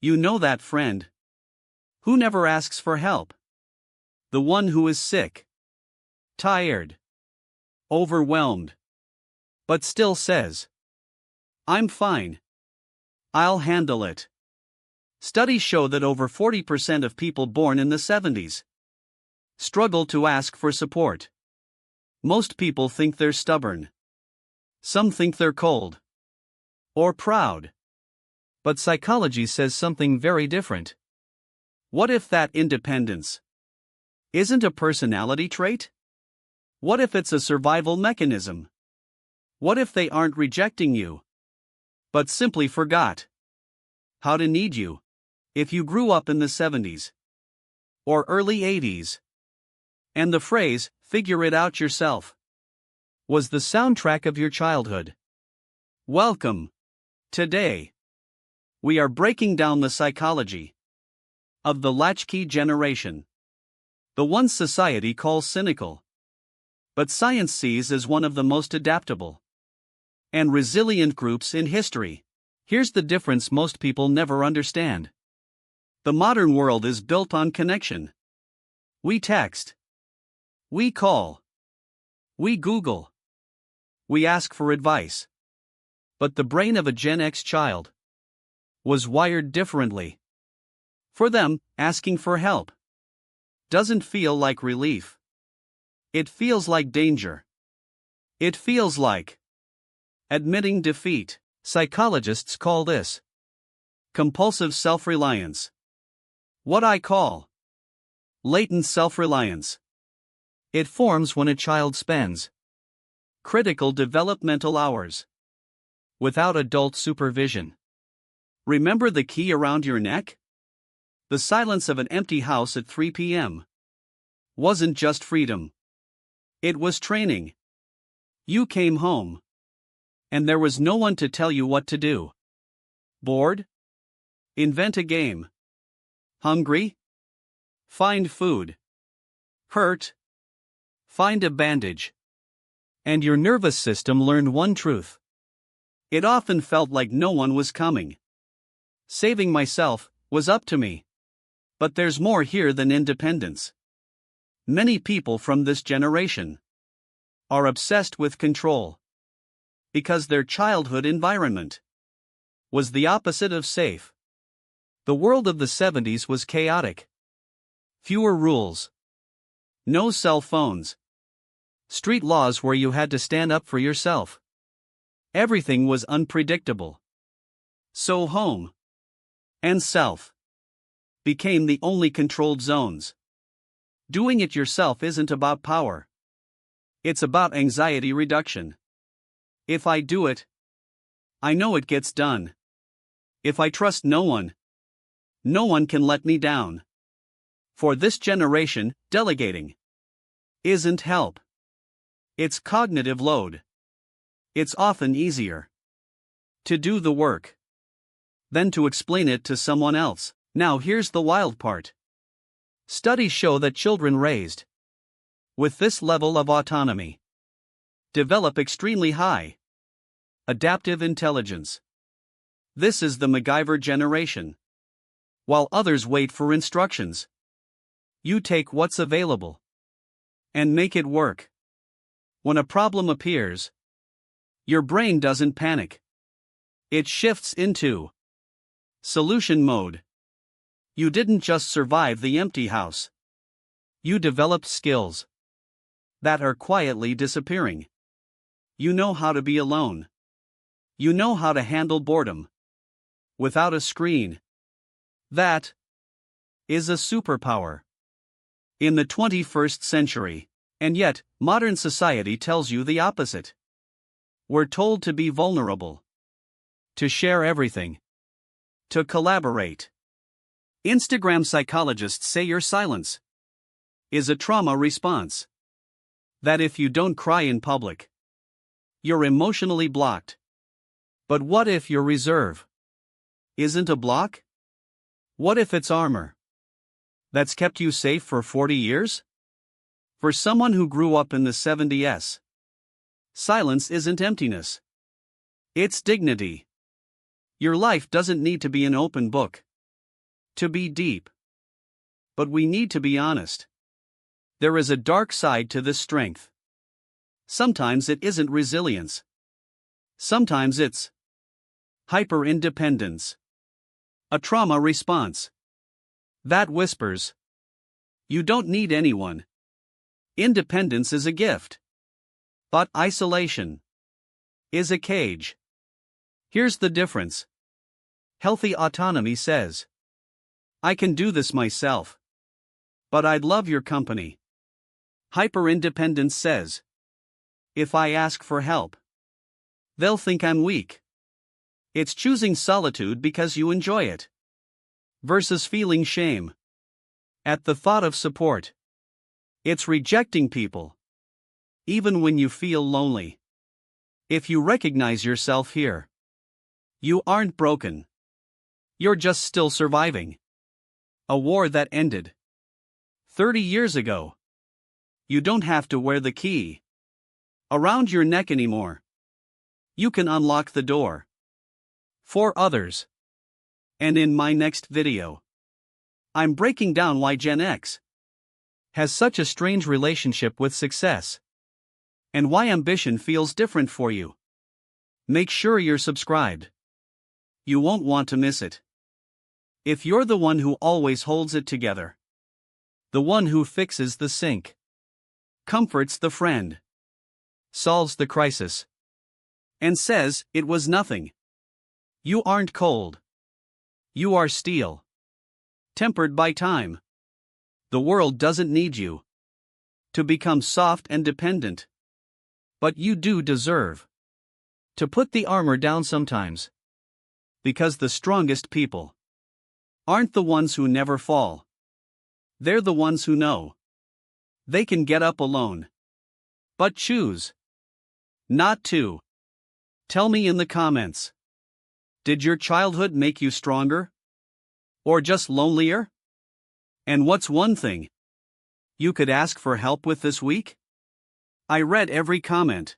You know that friend who never asks for help. The one who is sick, tired, overwhelmed, but still says, "I'm fine. I'll handle it." Studies show that over 40% of people born in the 70s struggle to ask for support. Most people think they're stubborn. Some think they're cold or proud. But psychology says something very different. What if that independence isn't a personality trait? What if it's a survival mechanism? What if they aren't rejecting you, but simply forgot how to need you? If you grew up in the 70s or early 80s, and the phrase, "figure it out yourself," was the soundtrack of your childhood, welcome. Today, we are breaking down the psychology of the Latchkey Generation, the one society calls cynical, but science sees as one of the most adaptable and resilient groups in history. Here's the difference most people never understand. The modern world is built on connection. We text, we call, we Google, we ask for advice. But the brain of a Gen X child was wired differently. For them, asking for help doesn't feel like relief. It feels like danger. It feels like admitting defeat. Psychologists call this compulsive self-reliance. What I call latent self-reliance. It forms when a child spends critical developmental hours without adult supervision. Remember the key around your neck? The silence of an empty house at 3 p.m. wasn't just freedom. It was training. You came home, and there was no one to tell you what to do. Bored? Invent a game. Hungry? Find food. Hurt? Find a bandage. And your nervous system learned one truth. It often felt like no one was coming. Saving myself was up to me. But there's more here than independence. Many people from this generation are obsessed with control because their childhood environment was the opposite of safe. The world of the 70s was chaotic. Fewer rules. No cell phones. Street laws where you had to stand up for yourself. Everything was unpredictable. So home and self became the only controlled zones. Doing it yourself isn't about power. It's about anxiety reduction. If I do it, I know it gets done. If I trust no one can let me down. For this generation, delegating isn't help. It's cognitive load. It's often easier to do the work than to explain it to someone else. Now here's the wild part. Studies show that children raised with this level of autonomy develop extremely high adaptive intelligence. This is the MacGyver generation. While others wait for instructions, you take what's available and make it work. When a problem appears, your brain doesn't panic. It shifts into solution mode. You didn't just survive the empty house. You developed skills that are quietly disappearing. You know how to be alone. You know how to handle boredom without a screen. That is a superpower in the 21st century. And yet, modern society tells you the opposite. We're told to be vulnerable, to share everything, to collaborate. Instagram psychologists say your silence is a trauma response. That if you don't cry in public, you're emotionally blocked. But what if your reserve isn't a block? What if it's armor that's kept you safe for 40 years? For someone who grew up in the 70s, silence isn't emptiness. It's dignity. Your life doesn't need to be an open book. to be deep. But we need to be honest. There is a dark side to this strength. Sometimes it isn't resilience. Sometimes it's hyper-independence. A trauma response that whispers, "You don't need anyone." Independence is a gift. But isolation is a cage. Here's the difference. Healthy autonomy says, "I can do this myself, but I'd love your company." Hyper-independence says, "If I ask for help, they'll think I'm weak." It's choosing solitude because you enjoy it, versus feeling shame at the thought of support. It's rejecting people, even when you feel lonely. If you recognize yourself here, you aren't broken. You're just still surviving a war that ended 30 years ago. You don't have to wear the key around your neck anymore. You can unlock the door for others. And in my next video, I'm breaking down why Gen X has such a strange relationship with success, and why ambition feels different for you. Make sure you're subscribed. You won't want to miss it. If you're the one who always holds it together, the one who fixes the sink, comforts the friend, solves the crisis, and says it was nothing, you aren't cold. You are steel, tempered by time. The world doesn't need you to become soft and dependent. But you do deserve to put the armor down sometimes. Because the strongest people aren't the ones who never fall. They're the ones who know they can get up alone, but choose not to. Tell me in the comments. Did your childhood make you stronger? Or just lonelier? And what's one thing you could ask for help with this week? I read every comment.